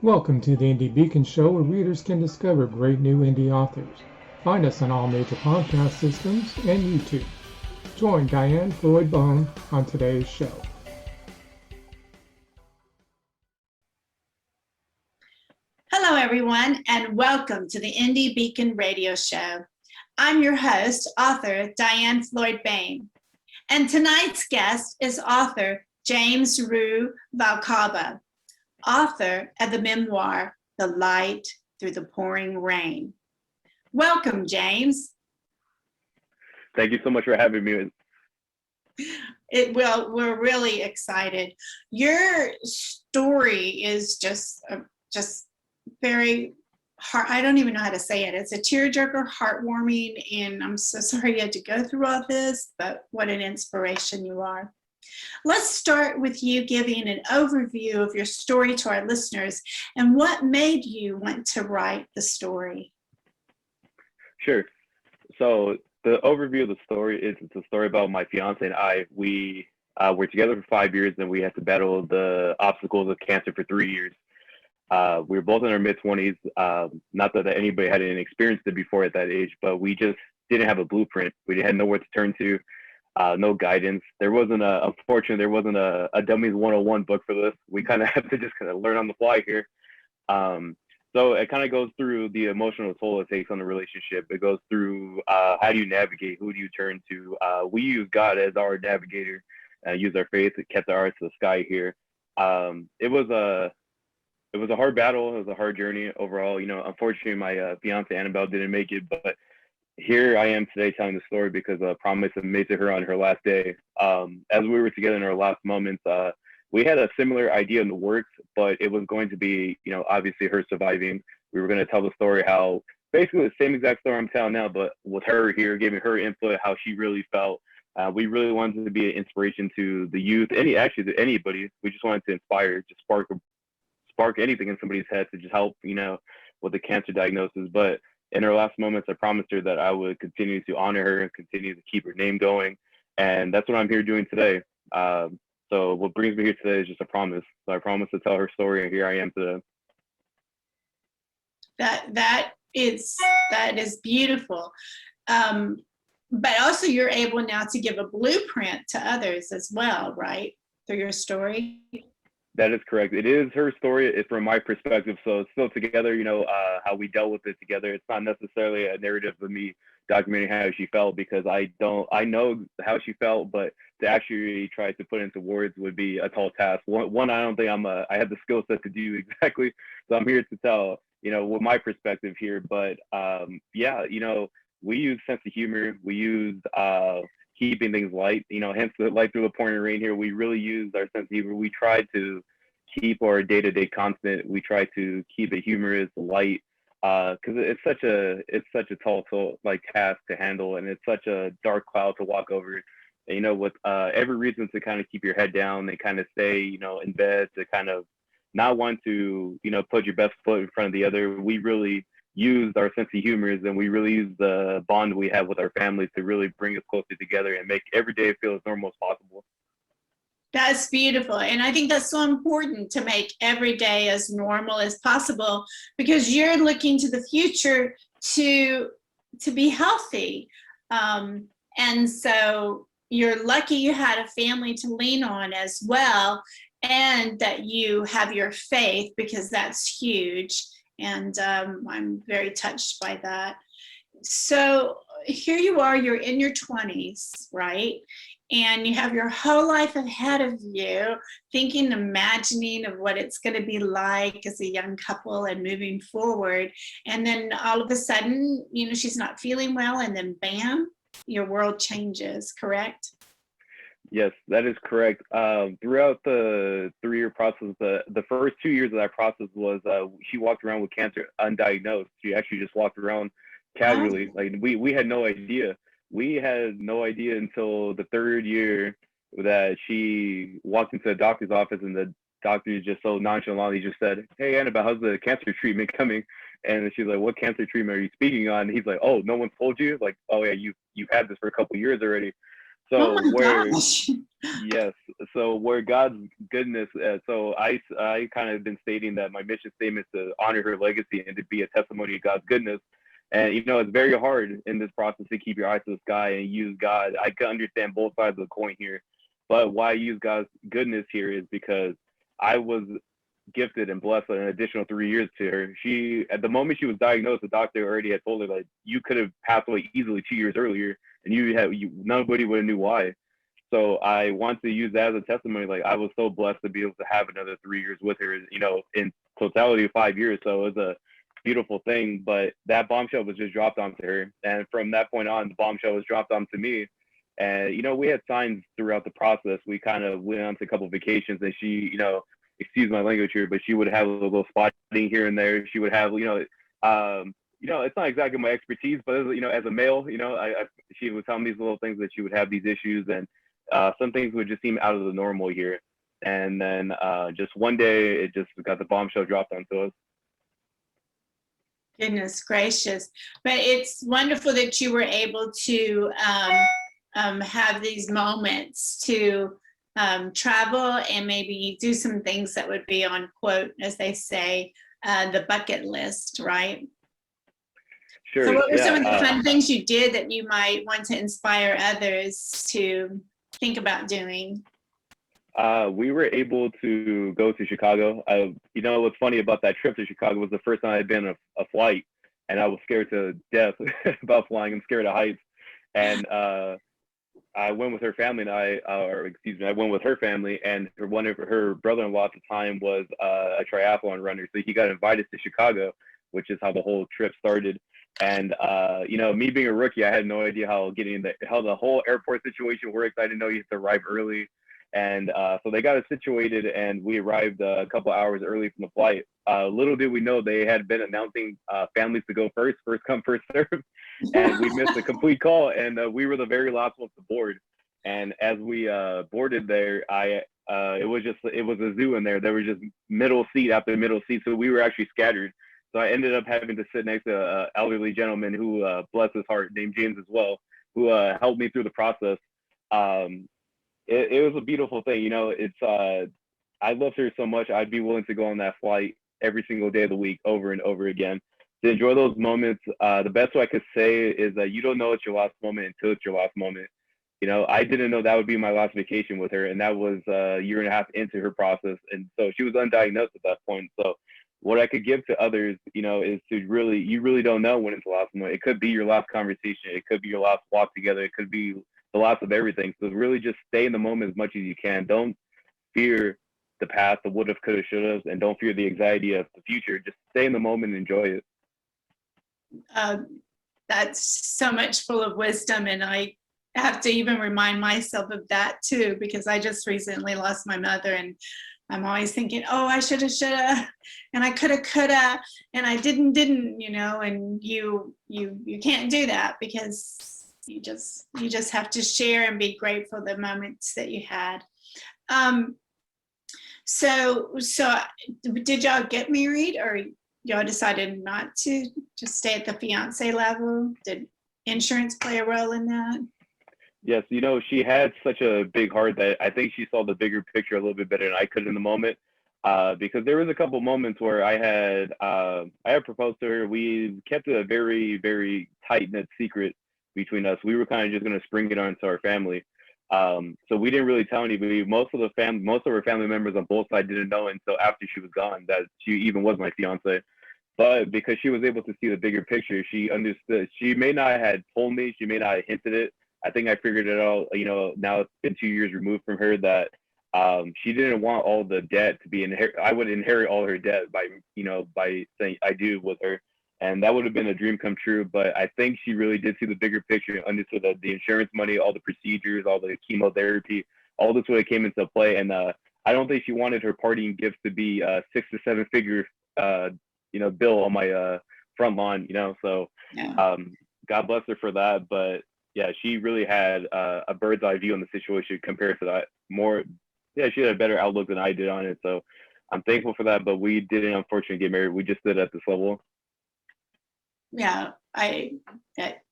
Welcome to the Indie Beacon Show, where readers can discover great new indie authors. Find us on all major podcast systems and YouTube. Join Diann Floyd Boehm on today's show. Hello, everyone, and welcome to the Indie Beacon Radio Show. I'm your host, author Diann Floyd Boehm, and tonight's guest is author James Ruvalcaba, author of the memoir, The Light Through the Pouring Rain. Welcome, James. Thank you so much for having me. We're really excited. Your story is just very heart. I don't even know how to say it. It's a tearjerker, heartwarming, and I'm so sorry you had to go through all this, but what an inspiration you are. Let's start with you giving an overview of your story to our listeners and what made you want to write the story. Sure. So the overview of the story is it's a story about my fiance and I. We were together for 5 years and we had to battle the obstacles of cancer for 3 years. We were both in our mid-20s. Not that anybody had any experience it before at that age, but we just didn't have a blueprint. We had nowhere to turn to. No guidance. Unfortunately, there wasn't a Dummies 101 book for this. We kind of have to just kind of learn on the fly here. So it kind of goes through the emotional toll it takes on the relationship. It goes through how do you navigate? Who do you turn to? We use God as our navigator, use our faith. It kept our eyes to the sky here. It was a hard battle. It was a hard journey overall. Unfortunately, my fiance Annabelle didn't make it, but here I am today telling the story because a promise I made to her on her last day. As we were together in our last moments, we had a similar idea in the works, but it was going to be, obviously her surviving. We were going to tell the story how basically the same exact story I'm telling now, but with her here, giving her input, how she really felt. We really wanted to be an inspiration to the youth, to anybody. We just wanted to inspire, just spark anything in somebody's head to just help, with the cancer diagnosis. But in her last moments, I promised her that I would continue to honor her and continue to keep her name going. And that's what I'm here doing today. So what brings me here today is just a promise. So I promised to tell her story, and here I am today. That is beautiful. But also you're able now to give a blueprint to others as well, right? Through your story. That is correct. It is her story. It's from my perspective. So it's still together, how we dealt with it together. It's not necessarily a narrative of me documenting how she felt, because I know how she felt, but to actually try to put into words would be a tall task. One, I don't think I have the skill set to do exactly. So I'm here to tell, with my perspective here. But we use sense of humor. We use keeping things light, hence the light through the pouring rain here. We really use our sense of humor. We try to keep our day-to-day constant. We try to keep it humorous, light, because it's such a tall task to handle, and it's such a dark cloud to walk over. And, with every reason to kind of keep your head down and kind of stay, in bed, to kind of not want to, put your best foot in front of the other. We really used our sense of humor, and we really use the bond we have with our families to really bring us closer together and make every day feel as normal as possible. That's beautiful. And I think that's so important, to make every day as normal as possible, because you're looking to the future to be healthy. And so you're lucky you had a family to lean on as well, and that you have your faith, because that's huge. And I'm very touched by that. So here you are, you're in your 20s, right? And you have your whole life ahead of you, imagining of what it's going to be like as a young couple and moving forward. And then all of a sudden, she's not feeling well, and then bam, your world changes, correct? Yes, that is correct. Throughout the 3-year process, the first 2 years of that process was she walked around with cancer undiagnosed. She actually just walked around casually. Like we had no idea. We had no idea until the 3rd year that she walked into the doctor's office, and the doctor just so nonchalantly just said, "Hey, Annabelle, how's the cancer treatment coming?" And she's like, "What cancer treatment are you speaking on?" And he's like, "Oh, no one told you?" Like, "Oh yeah, you've had this for a couple of years already." Oh So my gosh. Yes. So where God's goodness, so I kind of been stating that my mission statement is to honor her legacy and to be a testimony of God's goodness. And it's very hard in this process to keep your eyes to the sky and use God. I can understand both sides of the coin here, but why I use God's goodness here is because I was gifted and blessed an additional 3 years to her. She, at the moment she was diagnosed, the doctor already had told her like you could have passed away easily 2 years earlier, and nobody would have knew why. So I want to use that as a testimony. Like I was so blessed to be able to have another 3 years with her, in totality of 5 years. So it was a beautiful thing. But that bombshell was just dropped onto her. And from that point on, the bombshell was dropped onto me. And, we had signs throughout the process. We kind of went on to a couple of vacations and she, excuse my language here, but she would have a little spotting here and there. She would have, it's not exactly my expertise, but as a male, she would tell me these little things that she would have these issues, and some things would just seem out of the normal here. And then just one day, it just got the bombshell dropped onto us. Goodness gracious. But it's wonderful that you were able to have these moments to travel and maybe do some things that would be on, quote, as they say, the bucket list, right? Sure. So what were some of the fun things you did that you might want to inspire others to think about doing? We were able to go to Chicago. What's funny about that trip to Chicago was the first time I'd been on a flight, and I was scared to death about flying. I'm scared of heights. And I went with her family, and I went with her family, and one of her brother-in-law at the time was a triathlon runner, so he got invited to Chicago, which is how the whole trip started. And me being a rookie, I had no idea how the whole airport situation works. I didn't know you had to arrive early, and so they got us situated, and we arrived a couple hours early from the flight. Little did we know they had been announcing families to go first come, first serve, and we missed a complete call, and we were the very last ones to board. And as we boarded there, it was a zoo in there. There was just middle seat after middle seat, so we were actually scattered. So I ended up having to sit next to an elderly gentleman who, bless his heart, named James as well, who helped me through the process. It was a beautiful thing. I loved her so much. I'd be willing to go on that flight every single day of the week over and over again to enjoy those moments. The best way I could say is that you don't know it's your last moment until it's your last moment. I didn't know that would be my last vacation with her, and that was a year and a half into her process. And so she was undiagnosed at that point. So what I could give to others, is to you really don't know when it's the last moment. It could be your last conversation. It could be your last walk together. It could be the last of everything. So really just stay in the moment as much as you can. Don't fear the past, the would have, could have, should have, and don't fear the anxiety of the future. Just stay in the moment and enjoy it. That's so much full of wisdom, and I have to even remind myself of that too, because I just recently lost my mother, and I'm always thinking, oh, I shoulda, and I coulda, and I didn't, and you can't do that, because you just have to share and be grateful the moments that you had. So did y'all get married, or y'all decided not to just stay at the fiance level? Did insurance play a role in that? Yes, she had such a big heart that I think she saw the bigger picture a little bit better than I could in the moment. Because there was a couple moments where I had proposed to her. We kept it a very, very tight-knit secret between us. We were kind of just going to spring it onto our family. So we didn't really tell anybody. Most of her family members on both sides didn't know until after she was gone that she even was my fiance. But because she was able to see the bigger picture, she understood. She may not have told me, she may not have hinted it. I think I figured it out, now it's been 2 years removed from her, that she didn't want all the debt to be inherited. I would inherit all her debt by saying I do with her. And that would have been a dream come true. But I think she really did see the bigger picture and understood that the insurance money, all the procedures, all the chemotherapy, all this would have came into play. And I don't think she wanted her parting gift to be a 6 to 7 figure, bill on my front lawn, So Yeah. God bless her for that. But yeah, she really had a bird's eye view on the situation compared to that. She had a better outlook than I did on it. So I'm thankful for that. But we didn't, unfortunately, get married. We just did at this level. Yeah,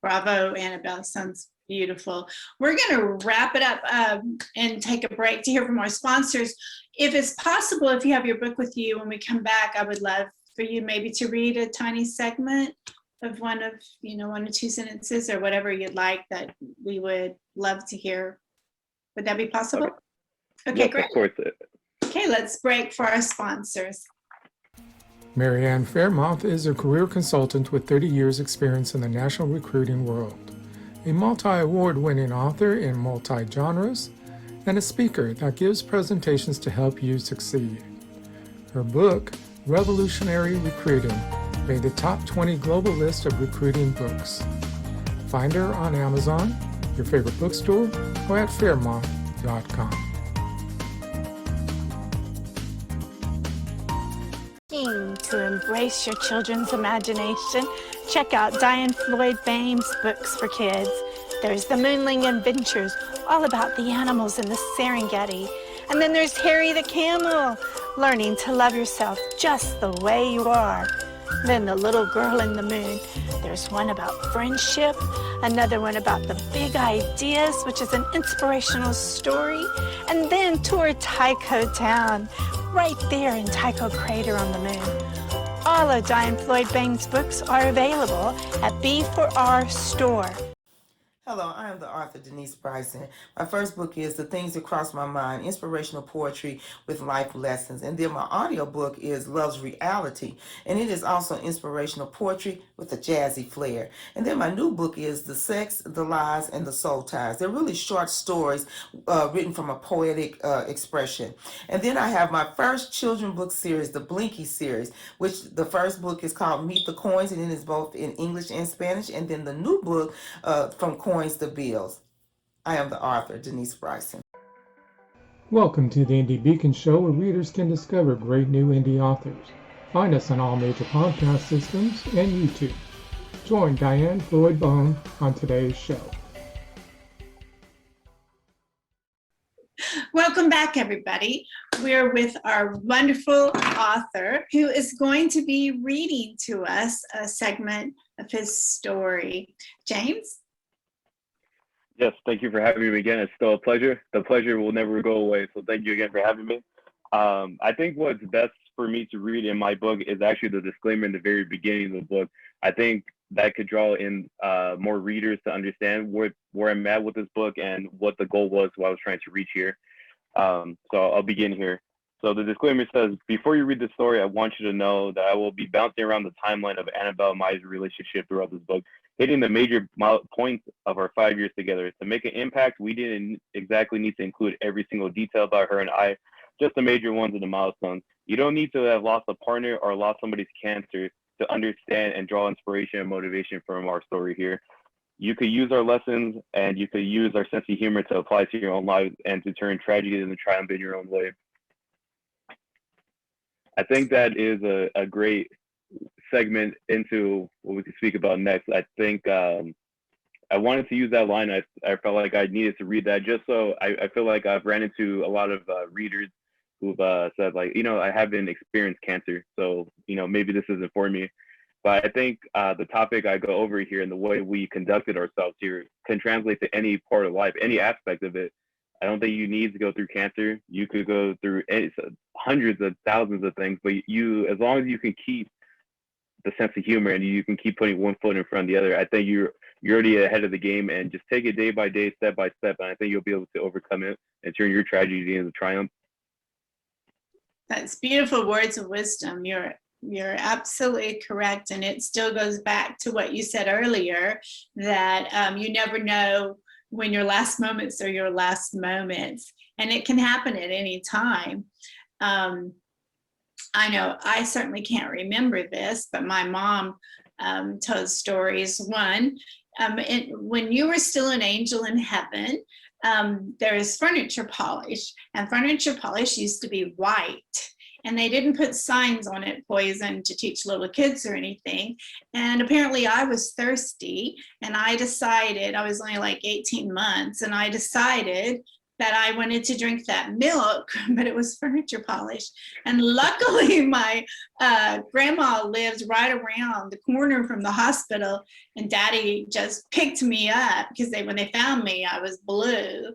bravo, Annabelle. Sounds beautiful. We're going to wrap it up and take a break to hear from our sponsors. If it's possible, if you have your book with you, when we come back, I would love for you maybe to read a tiny segment of one or two sentences or whatever you'd like that we would love to hear. Would that be possible? Okay, yes, great. Of course. Okay, let's break for our sponsors. Marianne Fairmouth is a career consultant with 30 years experience in the national recruiting world, a multi-award-winning author in multi-genres, and a speaker that gives presentations to help you succeed. Her book, Revolutionary Recruiting, made the top 20 global list of recruiting books. Find her on Amazon, your favorite bookstore, or at fairmouth.com. To embrace your children's imagination, check out Diann Floyd Boehm's books for kids. There's The Moonling Adventures, all about the animals in the Serengeti. And then there's Harry the Camel, learning to love yourself just the way you are. Then The Little Girl in the Moon. There's one about friendship, another one about the big ideas, which is an inspirational story. And then Tour Tycho Town, right there in Tycho Crater on the moon. All of Diann Floyd Boehm's books are available at B4R Store. Hello, I am the author Denise Bryson. My first book is The Things That Cross My Mind, Inspirational Poetry with Life Lessons. And then my audio book is Love's Reality, and it is also inspirational poetry with a jazzy flair. And then my new book is The Sex, the Lies, and the Soul Ties. They're really short stories written from a poetic expression. And then I have my first children's book series, the Blinky series, which the first book is called Meet the Coins, and it is both in English and Spanish. And then the new book, From Coins to Bills. I am the author, Denise Bryson. Welcome to the Indie Beacon Show, where readers can discover great new indie authors. Find us on all major podcast systems and YouTube. Join Diann Floyd Boehm on today's show. Welcome back, everybody. We're with our wonderful author who is going to be reading to us a segment of his story. James? Yes, thank you for having me again. It's still a pleasure. The pleasure will never go away. So thank you again for having me. I think what's best for me to read in my book is actually the disclaimer in the very beginning of the book. I think that could draw in more readers to understand where I'm at with this book and what the goal was, what I was trying to reach here. So I'll begin here. So the disclaimer says, before you read the story, I want you to know that I will be bouncing around the timeline of Annabelle and Maya's relationship throughout this book, hitting the major points of our 5 years together. To make an impact, we didn't exactly need to include every single detail about her and I, just the major ones and the milestones. You don't need to have lost a partner or lost somebody's cancer to understand and draw inspiration and motivation from our story here. You could use our lessons and you could use our sense of humor to apply to your own lives and to turn tragedy into triumph in your own way. I think that is a great segment into what we could speak about next. I think I wanted to use that line. I felt like I needed to read that just so I feel like I've ran into a lot of readers who've said, like, I haven't experienced cancer, so maybe this isn't for me. But I think the topic I go over here and the way we conducted ourselves here can translate to any part of life, any aspect of it. I don't think you need to go through cancer. You could go through hundreds of thousands of things, but as long as you can keep the sense of humor and you can keep putting one foot in front of the other, I think you're already ahead of the game, and just take it day by day, step by step, and I think you'll be able to overcome it and turn your tragedy into triumph. That's beautiful words of wisdom. You're absolutely correct, and it still goes back to what you said earlier, that you never know when your last moments are your last moments, and it can happen at any time. I know I certainly can't remember this, but my mom told stories. One, when you were still an angel in heaven, there is furniture polish, and furniture polish used to be white. And they didn't put signs on it, poison, to teach little kids or anything. And apparently I was thirsty, and I decided, I was only like 18 months, and I decided that I wanted to drink that milk, but it was furniture polish. And luckily my grandma lives right around the corner from the hospital, and Daddy just picked me up because when they found me, I was blue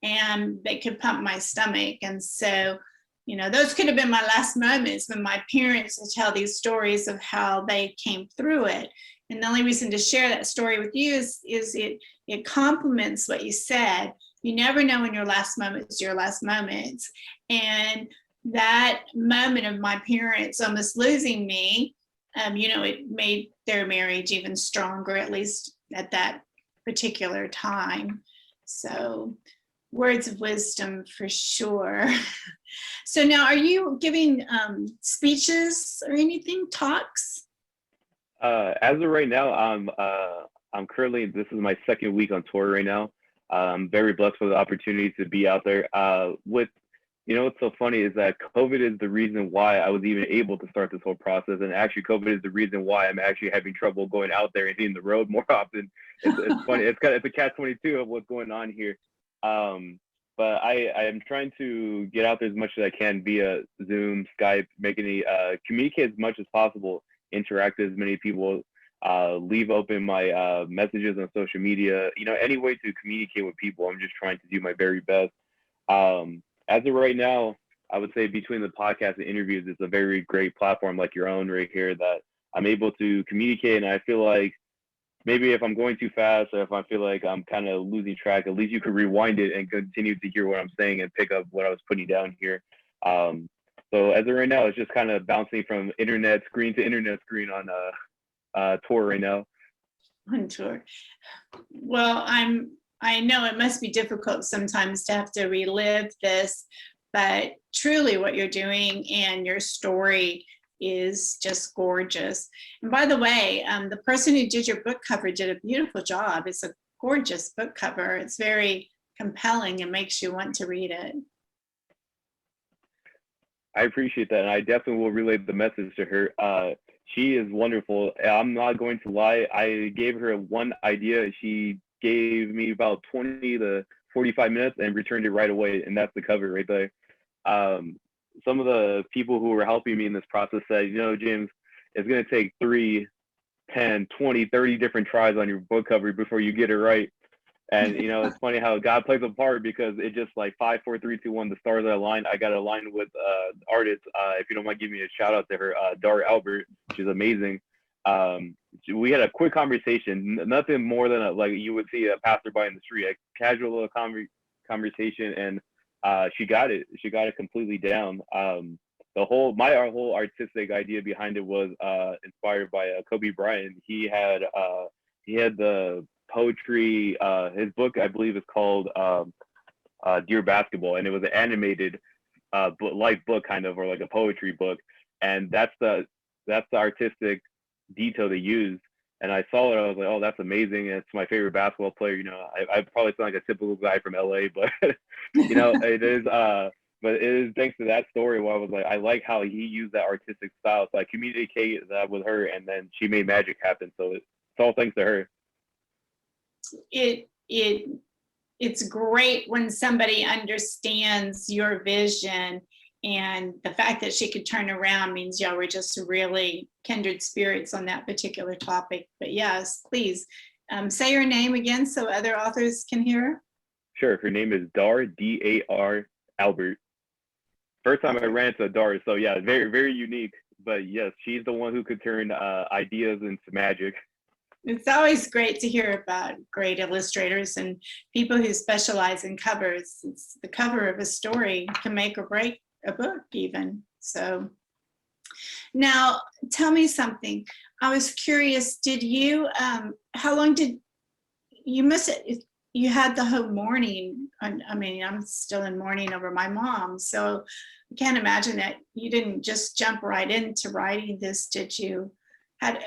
and they could pump my stomach. And so, you know, those could have been my last moments when my parents would tell these stories of how they came through it. And the only reason to share that story with you is it complements what you said. You never know when your last moment is your last moments. And that moment of my parents almost losing me, you know, it made their marriage even stronger, at least at that particular time. So words of wisdom for sure. So now, are you giving speeches or anything, talks? As of right now, I'm currently, this is my second week on tour right now. I'm very blessed for the opportunity to be out there. You know, what's so funny is that COVID is the reason why I was even able to start this whole process. And actually COVID is the reason why I'm actually having trouble going out there and hitting the road more often. It's funny. It's a catch-22 of what's going on here. But I am trying to get out there as much as I can via Zoom, Skype, communicate as much as possible, interact with as many people, leave open my messages on social media, you know, any way to communicate with people. I'm just trying to do my very best. As of right now, I would say between the podcast and interviews, it's a very great platform like your own right here that I'm able to communicate. And I feel like maybe if I'm going too fast or if I feel like I'm kind of losing track, at least you could rewind it and continue to hear what I'm saying and pick up what I was putting down here. So as of right now, it's just kind of bouncing from internet screen to internet screen on tour right now. On tour. Well, I know it must be difficult sometimes to have to relive this, but truly what you're doing and your story is just gorgeous. And by the way, the person who did your book cover did a beautiful job. It's a gorgeous book cover. It's very compelling and makes you want to read it. I appreciate that, and I definitely will relay the message to her. She is wonderful. I'm not going to lie. I gave her one idea. She gave me about 20 to 45 minutes and returned it right away, and that's the cover right there. Some of the people who were helping me in this process said, you know, James, it's going to take 3, 10, 20, 30 different tries on your book cover before you get it right. And, you know, it's funny how God plays a part because it just like 5, 4, 3, 2, 1, the stars are aligned. I got aligned with artist. If you don't mind giving me a shout out to her, Dar Albert. She's amazing. We had a quick conversation, nothing more than like you would see a passerby in the street, a casual little conversation. And she got it. She got it completely down. Our whole artistic idea behind it was inspired by Kobe Bryant. He had the poetry. His book, I believe, is called Dear Basketball, and it was an animated life book kind of, or like a poetry book. And that's the artistic detail they used. And I saw it, I was like, oh, that's amazing. And it's my favorite basketball player. You know, I probably sound like a typical guy from LA, but you know, it is. But it is thanks to that story where I was like, I like how he used that artistic style. So I communicated that with her, and then she made magic happen. So it's all thanks to her. It's great when somebody understands your vision, and the fact that she could turn around means y'all were just really kindred spirits on that particular topic. But yes, please say your name again so other authors can hear. Sure. Her name is Dar, D-A-R, Albert. First time I ran into Dar, so yeah, very, very unique. But yes, she's the one who could turn ideas into magic. It's always great to hear about great illustrators and people who specialize in covers. It's the cover of a story can make or break a book even. So now tell me something. I was curious, did you, how long did you miss it? You had the whole mourning. I mean, I'm still in mourning over my mom. So I can't imagine that you didn't just jump right into writing this, did you?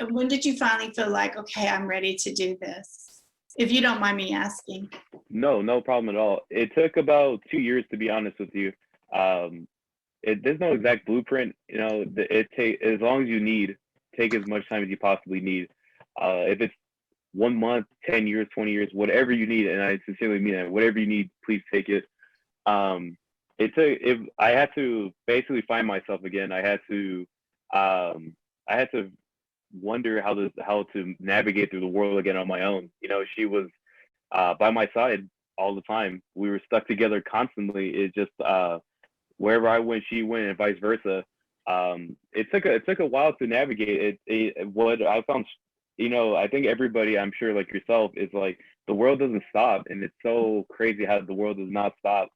When did you finally feel like, okay, I'm ready to do this? If you don't mind me asking. No problem at all. It took about 2 years, to be honest with you. There's no exact blueprint, you know. As long as you need, take as much time as you possibly need. If it's 1 month, 10 years, 20 years, whatever you need, and I sincerely mean that, whatever you need, please take it. I had to basically find myself again. I had to wonder how to navigate through the world again on my own. She was by my side all the time. We were stuck together constantly. It just wherever I went, she went, and vice versa. It took a while to navigate it. What I found, I think everybody, I'm sure, like yourself, is like the world doesn't stop, and it's so crazy how the world does not stop.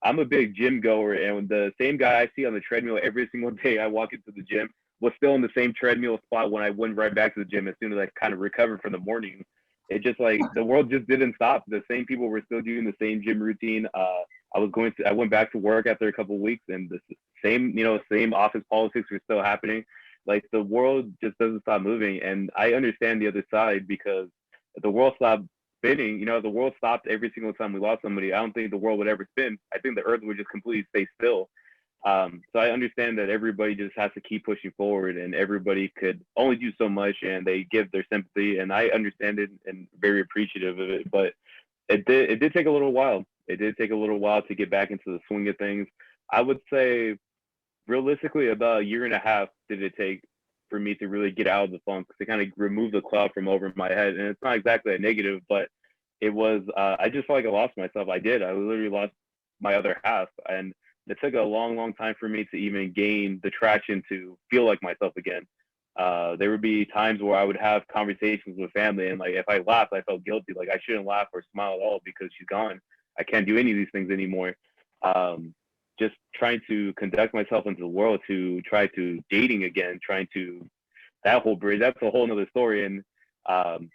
I'm a big gym goer, and the same guy I see on the treadmill every single day I walk into the gym was still in the same treadmill spot when I went right back to the gym as soon as I kind of recovered from the morning. It just like the world just didn't stop. The same people were still doing the same gym routine. I went back to work after a couple of weeks, and the same office politics were still happening. Like the world just doesn't stop moving, and I understand the other side because if the world stopped spinning, the world stopped every single time we lost somebody. I don't think the world would ever spin. I think the earth would just completely stay still. So I understand that everybody just has to keep pushing forward, and everybody could only do so much, and they give their sympathy, and I understand it and very appreciative of it. But it did take a little while. It did take a little while to get back into the swing of things. I would say realistically about a year and a half did it take for me to really get out of the funk, to kind of remove the cloud from over my head. And it's not exactly a negative, but it was, I just felt like I lost myself. I literally lost my other half. And it took a long, long time for me to even gain the traction to feel like myself again. There would be times where I would have conversations with family, and like if I laughed, I felt guilty. Like I shouldn't laugh or smile at all because she's gone. I can't do any of these things anymore. Just trying to conduct myself into the world, to try to dating again, that whole bridge. That's a whole nother story. And I'm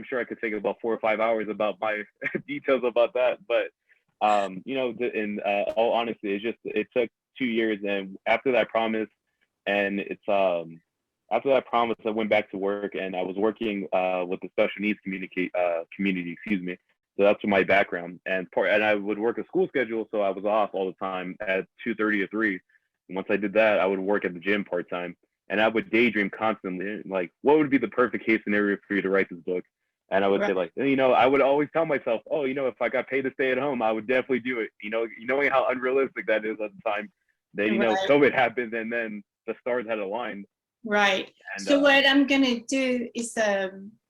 sure I could take about 4 or 5 hours about my details about that. But in all honesty, it took 2 years, and after that promise, I went back to work, and I was working with the special needs community. So that's my background, and I would work a school schedule, so I was off all the time at 2:30 to 3. And once I did that, I would work at the gym part time, and I would daydream constantly, like what would be the perfect case scenario for you to write this book. And I would say, like, I would always tell myself, if I got paid to stay at home, I would definitely do it. Knowing how unrealistic that is at the time. Then COVID happened, and then the stars had aligned. Right. And, so what I'm gonna do is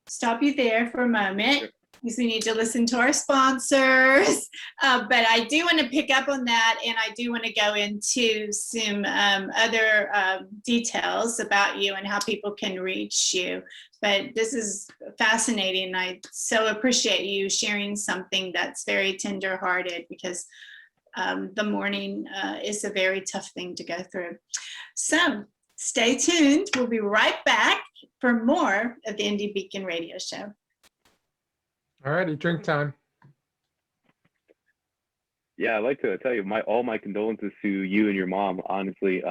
stop you there for a moment. Sure. Because we need to listen to our sponsors. But I do want to pick up on that, and I do want to go into some other details about you and how people can reach you. But this is fascinating, and I so appreciate you sharing something that's very tender-hearted, because the mourning is a very tough thing to go through. So stay tuned. We'll be right back for more of the Indie Beacon Radio Show. All righty, drink time. Yeah, I'd like to tell you all my condolences to you and your mom. Honestly,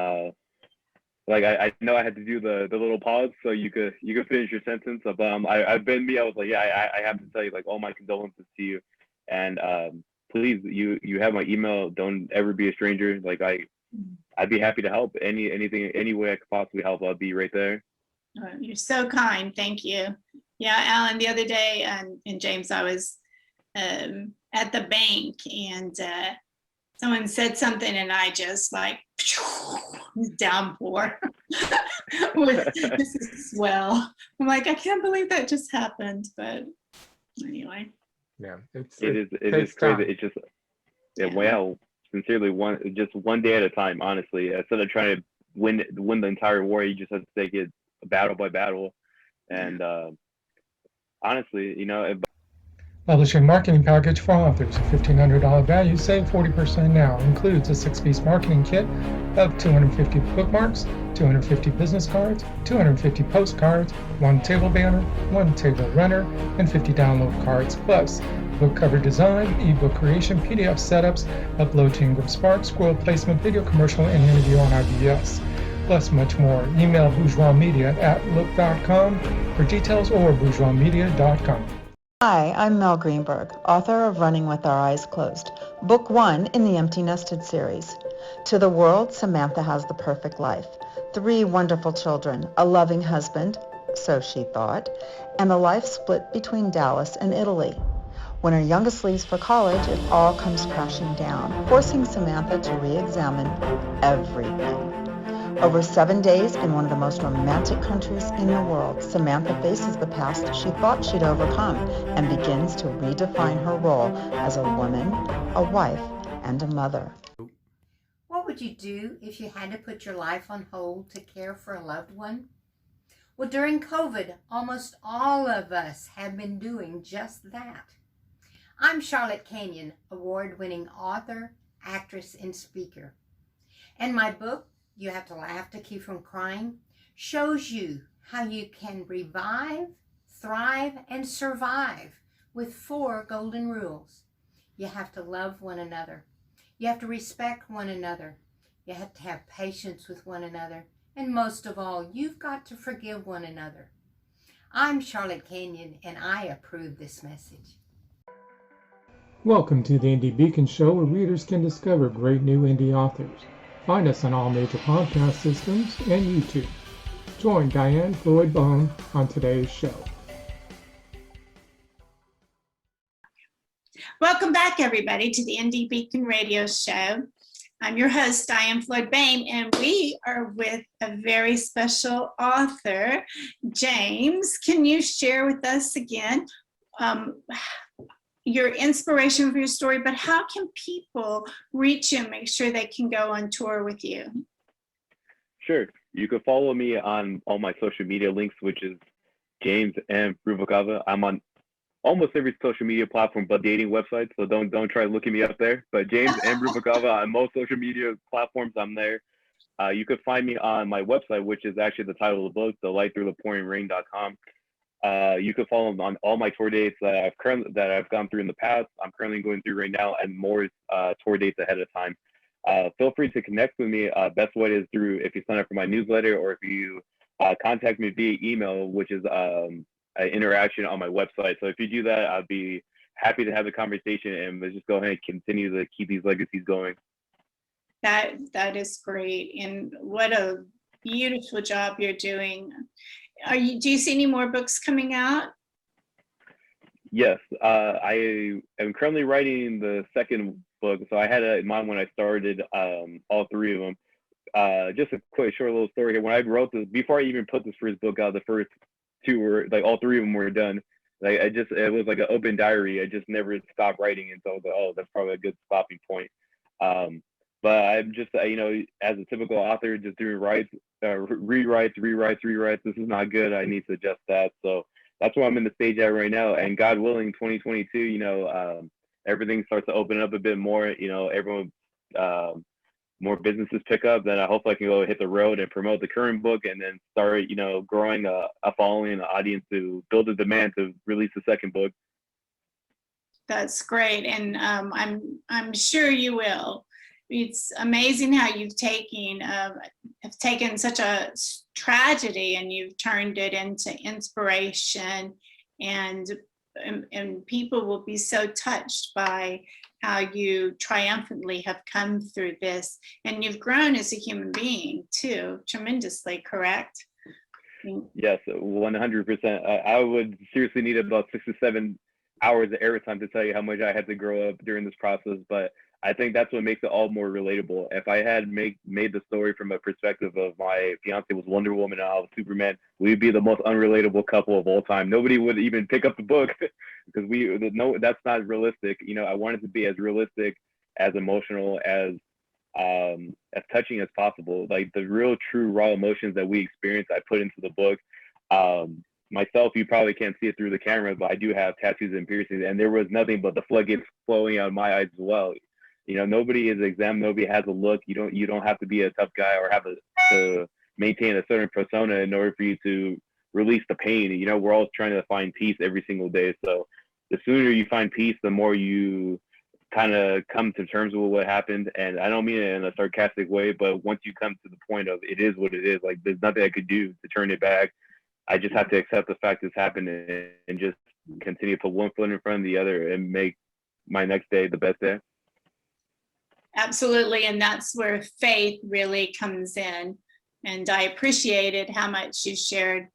like I know I had to do the little pause so you could finish your sentence. But I've been me. I was like, yeah, I have to tell you, like, all my condolences to you. And please, you have my email. Don't ever be a stranger. Like I'd be happy to help any way I could possibly help. I'll be right there. You're so kind. Thank you. Yeah, Alan, the other day, and James, I was at the bank, and someone said something, and I just like downpour with this is swell. I'm like, I can't believe that just happened. But anyway. Yeah, it is crazy. It's just wow. Sincerely, one day at a time. Honestly, instead of trying to win the entire war, you just have to take it battle by battle. And honestly, Publishing marketing package for authors. A $1,500 value, save 40% now. Includes a 6-piece marketing kit of 250 bookmarks, 250 business cards, 250 postcards, 1 table banner, 1 table runner, and 50 download cards, plus book cover design, ebook creation, PDF setups, upload to Ingram Spark, scroll placement, video commercial, and interview on IBS. Plus much more. Email bourgeoismedia@look.com for details, or bourgeoismedia.com. Hi, I'm Mel Greenberg, author of Running with Our Eyes Closed, book 1 in the Empty Nested series. To the world, Samantha has the perfect life. 3 wonderful children, a loving husband, so she thought, and a life split between Dallas and Italy. When her youngest leaves for college, it all comes crashing down, forcing Samantha to re-examine everything. Over 7 days in one of the most romantic countries in the world, Samantha faces the past she thought she'd overcome and begins to redefine her role as a woman, a wife, and a mother. What would you do if you had to put your life on hold to care for a loved one? Well, during COVID, almost all of us have been doing just that. I'm Charlotte Canyon, award-winning author, actress, and speaker. And my book, You Have to Laugh to Keep from Crying, shows you how you can revive, thrive, and survive with 4 golden rules. You have to love one another. You have to respect one another. You have to have patience with one another. And most of all, you've got to forgive one another. I'm Charlotte Canyon, and I approve this message. Welcome to the Indie Beacon Show, where readers can discover great new indie authors. Find us on all major podcast systems and YouTube. Join Diann Floyd Boehm on today's show. Welcome back, everybody, to the Indie Beacon Radio Show. I'm your host, Diann Floyd Boehm, and we are with a very special author, James. Can you share with us again your inspiration for your story, but how can people reach you and make sure they can go on tour with you? Sure. You can follow me on all my social media links, which is James M. Ruvalcaba. I'm on almost every social media platform but dating websites, so don't try looking me up there. But James M. Ruvalcaba on most social media platforms, I'm there. You could find me on my website, which is actually the title of the book, thelightthroughthepouringrain.com. You can follow them on all my tour dates that I've gone through in the past. I'm currently going through right now, and more tour dates ahead of time. Feel free to connect with me. Best way is through if you sign up for my newsletter, or if you contact me via email, which is an interaction on my website. So if you do that, I'd be happy to have a conversation, and let's just go ahead and continue to keep these legacies going. That is great, and what a beautiful job you're doing. Do you see any more books coming out? Yes, I am currently writing the second book. So I had it in mind when I started all 3 of them. Just a quick, short little story here. When I wrote this, before I even put this first book out, the first 2 were like, all 3 of them were done. Like it was like an open diary. I just never stopped writing, and so I was like, oh, that's probably a good stopping point. But I'm just, as a typical author, just doing rewrites. This is not good. I need to adjust that. So that's where I'm in the stage at right now. And God willing, 2022, everything starts to open up a bit more. Everyone, more businesses pick up. Then I hope I can go hit the road and promote the current book, and then start, growing a following, an audience to build a demand to release the second book. That's great, and I'm sure you will. It's amazing how you've taken such a tragedy and you've turned it into inspiration, and people will be so touched by how you triumphantly have come through this, and you've grown as a human being too, tremendously, correct? Yes, 100%. I would seriously need about 6 to 7 hours of airtime to tell you how much I had to grow up during this process, but I think that's what makes it all more relatable. If I had made the story from a perspective of my fiance was Wonder Woman and I was Superman, we'd be the most unrelatable couple of all time. Nobody would even pick up the book because that's not realistic. I wanted to be as realistic, as emotional, as touching as possible. Like the real, true, raw emotions that we experience, I put into the book. Myself, you probably can't see it through the camera, but I do have tattoos and piercings, and there was nothing but the floodgates flowing out of my eyes as well. Nobody is exempt. Nobody has a look. You don't have to be a tough guy or have to maintain a certain persona in order for you to release the pain. We're all trying to find peace every single day. So the sooner you find peace, the more you kind of come to terms with what happened. And I don't mean it in a sarcastic way, but once you come to the point of it is what it is, like there's nothing I could do to turn it back. I just have to accept the fact this happened and just continue to put one foot in front of the other and make my next day the best day. Absolutely, and that's where faith really comes in. And I appreciated how much you shared.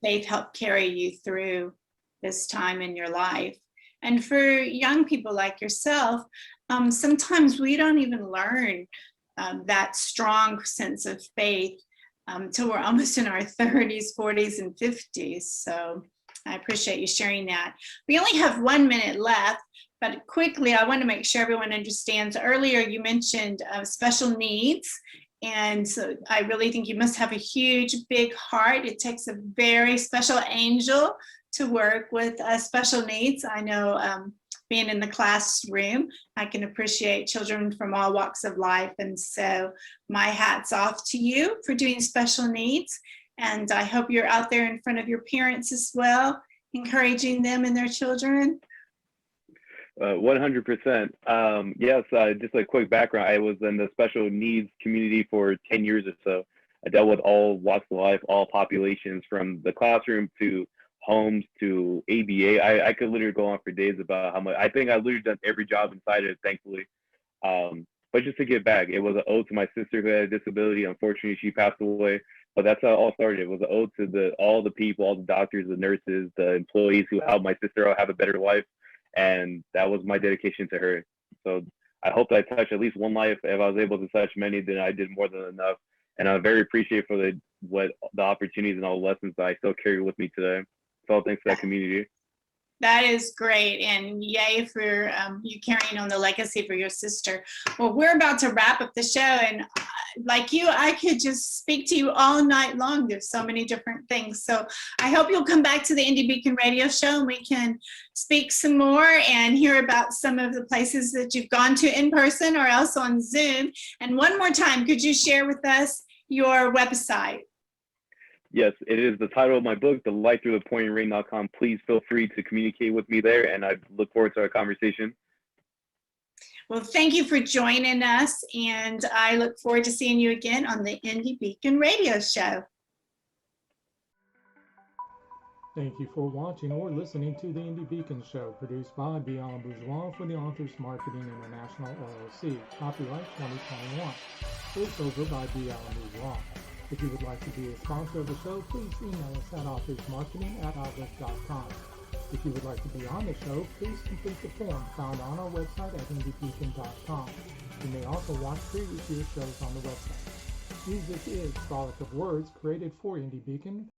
Faith helped carry you through this time in your life. And for young people like yourself, sometimes we don't even learn that strong sense of faith till we're almost in our 30s, 40s, and 50s. So I appreciate you sharing that. We only have 1 minute left, but quickly, I want to make sure everyone understands. Earlier, you mentioned special needs. And so I really think you must have a huge, big heart. It takes a very special angel to work with special needs. I know being in the classroom, I can appreciate children from all walks of life. And so my hat's off to you for doing special needs. And I hope you're out there in front of your parents as well, encouraging them and their children. 100%. Yes, just a quick background. I was in the special needs community for 10 years or so. I dealt with all walks of life, all populations, from the classroom to homes to ABA. I could literally go on for days about how much. I think I literally done every job inside it, thankfully. But just to get back, it was an ode to my sister who had a disability. Unfortunately, she passed away. But that's how it all started. It was an ode to all the people, all the doctors, the nurses, the employees who helped my sister out have a better life. And that was my dedication to her. So I hope I touched at least one life. If I was able to touch many, then I did more than enough. And I'm very appreciative for the opportunities and all the lessons that I still carry with me today. So thanks to that community. That is great, and yay for you carrying on the legacy for your sister. Well, we're about to wrap up the show, and like you, I could just speak to you all night long. There's so many different things. So I hope you'll come back to the Indie Beacon radio show and we can speak some more and hear about some of the places that you've gone to in person or else on Zoom. And one more time, could you share with us your website? Yes, it is the title of my book, thelightthroughthepouringrain.com. Please feel free to communicate with me there, and I look forward to our conversation. Well, thank you for joining us, and I look forward to seeing you again on the Indie Beacon radio show. Thank you for watching or listening to the Indie Beacon Show, produced by Diann Bourgeois for the Authors Marketing International LLC. Copyright 2021. Voiceover by Diann Bourgeois. If you would like to be a sponsor of the show, please email us at authorsmarketing@outlook.com. If you would like to be on the show, please complete the form found on our website at indiebeacon.com. You may also watch previous year's shows on the website. Music is Frolic of Words, created for Indie Beacon.